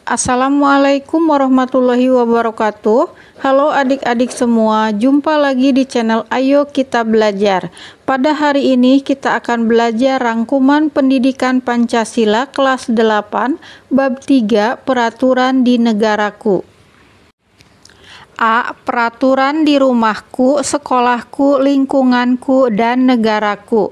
Assalamualaikum warahmatullahi wabarakatuh. Halo adik-adik semua, jumpa lagi di channel Ayo Kita Belajar. Pada hari ini kita akan belajar rangkuman pendidikan Pancasila kelas 8, bab 3, peraturan di negaraku. A. Peraturan di rumahku, sekolahku, lingkunganku, dan negaraku.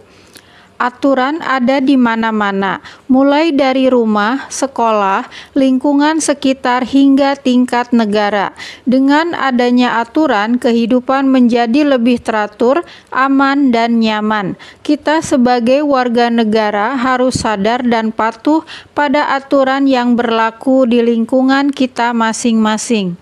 Aturan ada di mana-mana, mulai dari rumah, sekolah, lingkungan sekitar hingga tingkat negara. Dengan adanya aturan, kehidupan menjadi lebih teratur, aman, dan nyaman. Kita sebagai warga negara harus sadar dan patuh pada aturan yang berlaku di lingkungan kita masing-masing.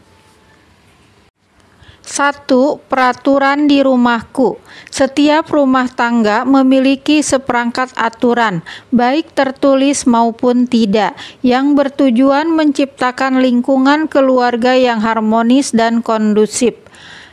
1. Peraturan di rumahku. Setiap rumah tangga memiliki seperangkat aturan, baik tertulis maupun tidak, yang bertujuan menciptakan lingkungan keluarga yang harmonis dan kondusif.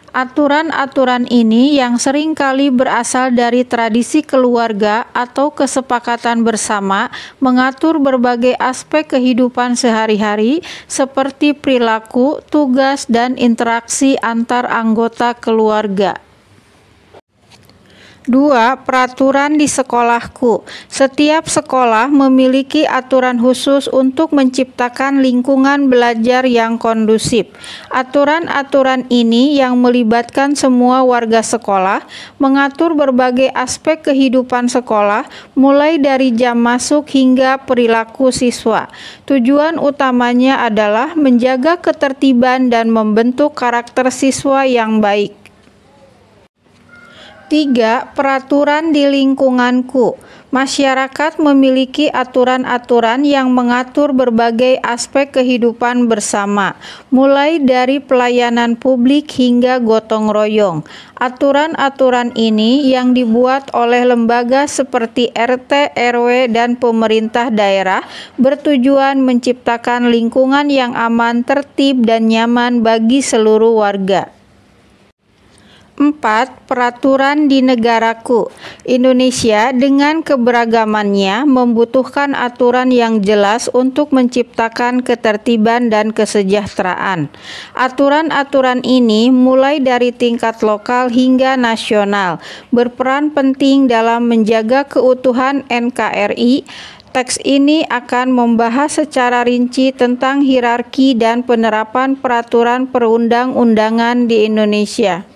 Aturan-aturan ini yang seringkali berasal dari tradisi keluarga atau kesepakatan bersama mengatur berbagai aspek kehidupan sehari-hari seperti perilaku, tugas, dan interaksi antar anggota keluarga. 2. Peraturan di sekolahku. Setiap sekolah memiliki aturan khusus untuk menciptakan lingkungan belajar yang kondusif. Aturan-aturan ini yang melibatkan semua warga sekolah, mengatur berbagai aspek kehidupan sekolah, mulai dari jam masuk hingga perilaku siswa. Tujuan utamanya adalah menjaga ketertiban dan membentuk karakter siswa yang baik. 3. Peraturan di lingkunganku. Masyarakat memiliki aturan-aturan yang mengatur berbagai aspek kehidupan bersama, mulai dari pelayanan publik hingga gotong royong. Aturan-aturan ini yang dibuat oleh lembaga seperti RT, RW, dan pemerintah daerah bertujuan menciptakan lingkungan yang aman, tertib, dan nyaman bagi seluruh warga. 4. Peraturan di negaraku. Indonesia dengan keberagamannya membutuhkan aturan yang jelas untuk menciptakan ketertiban dan kesejahteraan. Aturan-aturan ini mulai dari tingkat lokal hingga nasional, berperan penting dalam menjaga keutuhan NKRI. Teks ini akan membahas secara rinci tentang hierarki dan penerapan peraturan perundang-undangan di Indonesia.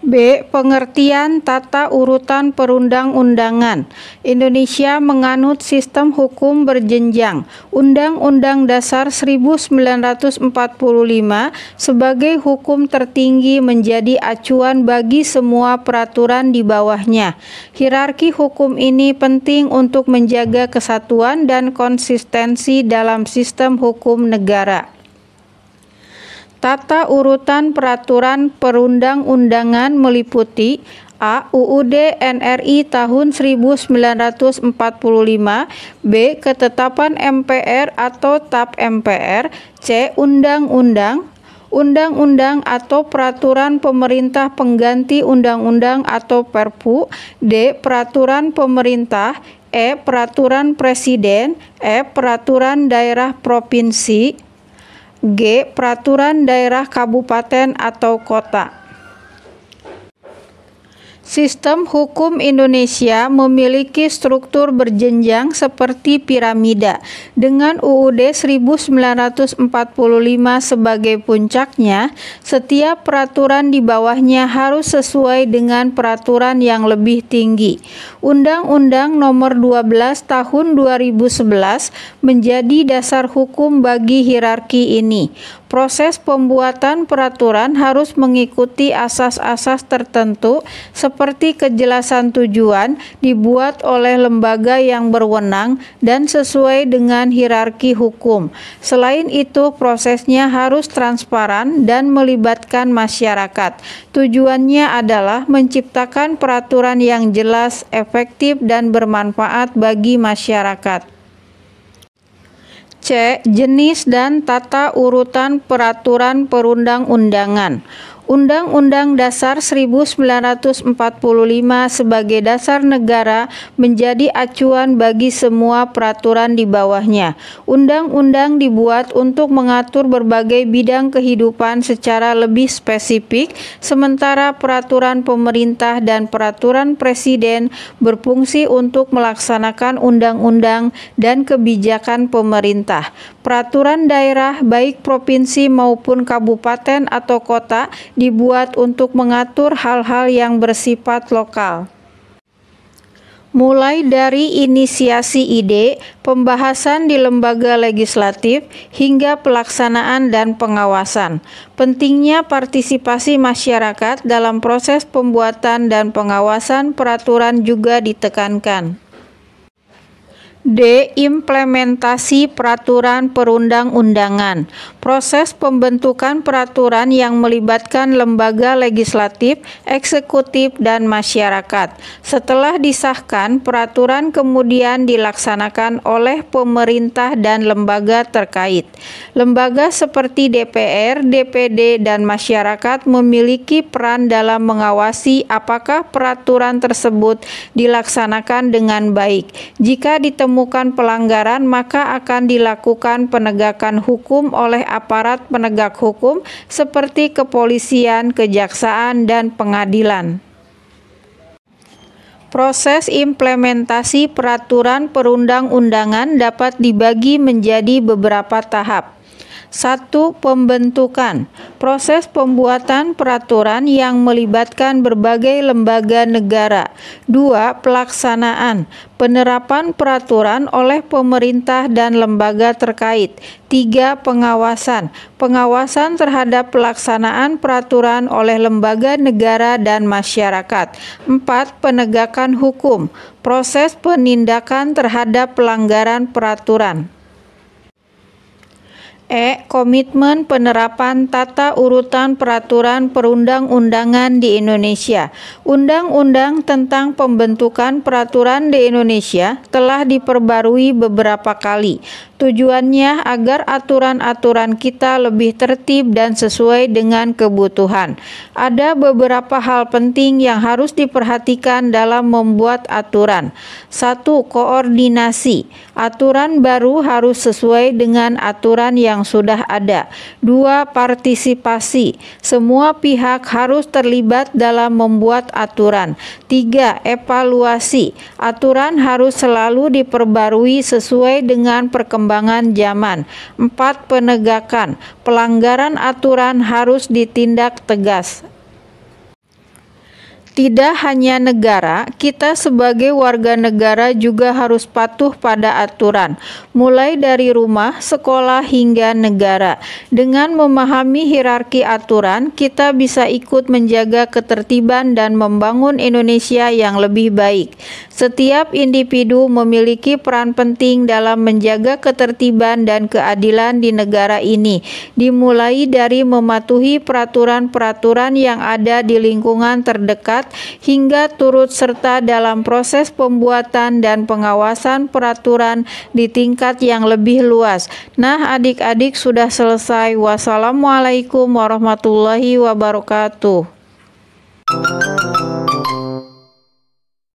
B. Pengertian tata urutan perundang-undangan. Indonesia menganut sistem hukum berjenjang. Undang-Undang Dasar 1945 sebagai hukum tertinggi menjadi acuan bagi semua peraturan di bawahnya. Hierarki hukum ini penting untuk menjaga kesatuan dan konsistensi dalam sistem hukum negara. Tata urutan peraturan perundang-undangan meliputi A. UUD NRI tahun 1945, B. Ketetapan MPR atau TAP MPR, C. Undang-undang atau peraturan pemerintah pengganti undang-undang atau Perpu, D. Peraturan pemerintah, E. Peraturan presiden, F. Peraturan daerah provinsi, G. Peraturan daerah kabupaten atau kota. Sistem hukum Indonesia memiliki struktur berjenjang seperti piramida, dengan UUD 1945 sebagai puncaknya. Setiap peraturan di bawahnya harus sesuai dengan peraturan yang lebih tinggi. Undang-Undang Nomor 12 Tahun 2011 menjadi dasar hukum bagi hierarki ini. Proses pembuatan peraturan harus mengikuti asas-asas tertentu seperti kejelasan tujuan, dibuat oleh lembaga yang berwenang, dan sesuai dengan hierarki hukum. Selain itu, prosesnya harus transparan dan melibatkan masyarakat. Tujuannya adalah menciptakan peraturan yang jelas, efektif, dan bermanfaat bagi masyarakat. C. Jenis dan tata urutan peraturan perundang-undangan. Undang-Undang Dasar 1945 sebagai dasar negara menjadi acuan bagi semua peraturan di bawahnya. Undang-undang dibuat untuk mengatur berbagai bidang kehidupan secara lebih spesifik, sementara peraturan pemerintah dan peraturan presiden berfungsi untuk melaksanakan undang-undang dan kebijakan pemerintah. Peraturan daerah baik provinsi maupun kabupaten atau kota dibuat untuk mengatur hal-hal yang bersifat lokal. Mulai dari inisiasi ide, pembahasan di lembaga legislatif, hingga pelaksanaan dan pengawasan. Pentingnya partisipasi masyarakat dalam proses pembuatan dan pengawasan peraturan juga ditekankan. D. Implementasi peraturan perundang-undangan. Proses pembentukan peraturan yang melibatkan lembaga legislatif, eksekutif, dan masyarakat. Setelah disahkan, peraturan kemudian dilaksanakan oleh pemerintah dan lembaga terkait. Lembaga seperti DPR, DPD, dan masyarakat memiliki peran dalam mengawasi apakah peraturan tersebut dilaksanakan dengan baik. Jika ditemukan pelanggaran, maka akan dilakukan penegakan hukum oleh aparat penegak hukum seperti kepolisian, kejaksaan, dan pengadilan. Proses implementasi peraturan perundang-undangan dapat dibagi menjadi beberapa tahap. 1. Pembentukan. Proses pembuatan peraturan yang melibatkan berbagai lembaga negara. 2. Pelaksanaan. Penerapan peraturan oleh pemerintah dan lembaga terkait. 3. Pengawasan. Pengawasan terhadap pelaksanaan peraturan oleh lembaga negara dan masyarakat. 4. Penegakan hukum. Proses penindakan terhadap pelanggaran peraturan. E. Komitmen penerapan tata urutan peraturan perundang-undangan di Indonesia. Undang-undang tentang pembentukan peraturan di Indonesia telah diperbarui beberapa kali. Tujuannya agar aturan-aturan kita lebih tertib dan sesuai dengan kebutuhan. Ada beberapa hal penting yang harus diperhatikan dalam membuat aturan. 1. Koordinasi. Aturan baru harus sesuai dengan aturan yang sudah ada. 2. Partisipasi. Semua pihak harus terlibat dalam membuat aturan. 3. Evaluasi. Aturan harus selalu diperbarui sesuai dengan perkembangan zaman. 4. Penegakan. Pelanggaran aturan harus ditindak tegas. Tidak hanya negara, kita sebagai warga negara juga harus patuh pada aturan, mulai dari rumah, sekolah, hingga negara. Dengan memahami hierarki aturan, kita bisa ikut menjaga ketertiban dan membangun Indonesia yang lebih baik. Setiap individu memiliki peran penting dalam menjaga ketertiban dan keadilan di negara ini, dimulai dari mematuhi peraturan-peraturan yang ada di lingkungan terdekat hingga turut serta dalam proses pembuatan dan pengawasan peraturan di tingkat yang lebih luas. Nah, adik-adik sudah selesai. Wassalamualaikum warahmatullahi wabarakatuh.